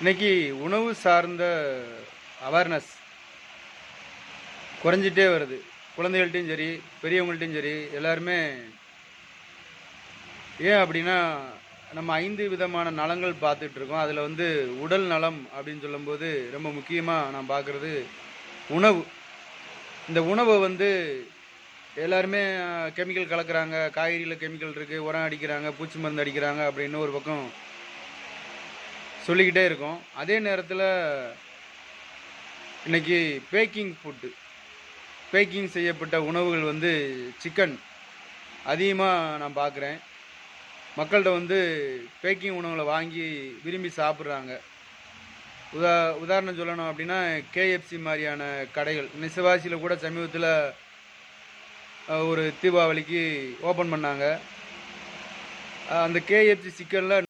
இன்னைக்கு உணவு சார்ந்த அவேர்னஸ் குறைஞ்சிட்டே வருது. குழந்தைகள்ட்டையும் சரி, பெரியவங்கள்ட்டையும் சரி, எல்லாருமே ஏன் அப்படின்னா, நம்ம 5 விதமான நலங்கள் பார்த்துட்டு இருக்கோம். அதில் உடல் நலம் அப்படின்னு சொல்லும்போது ரொம்ப முக்கியமாக நான் பார்க்குறது உணவு. இந்த உணவை எல்லாருமே கெமிக்கல் கலக்குறாங்க, காய்கறியில் கெமிக்கல் இருக்குது, உரம் அடிக்கிறாங்க, பூச்சி மருந்து அடிக்கிறாங்க அப்படின்னு ஒரு பக்கம் சொல்லிக்கிட்டே இருக்கோம். அதே நேரத்தில் இன்னைக்கு பேக்கிங் செய்யப்பட்ட உணவுகள் சிக்கன் அதிகமாக நான் பார்க்குறேன். மக்கள்கிட்ட பேக்கிங் உணவுகளை வாங்கி விரும்பி சாப்பிட்றாங்க. உதாரணம் சொல்லணும் அப்படின்னா, கேஎஃப்சி மாதிரியான கடைகள் சிவாசியில் கூட சமீபத்தில் ஒரு தீபாவளிக்கு ஓப்பன் பண்ணாங்க. அந்த கேஎஃப்சி சிக்கனில்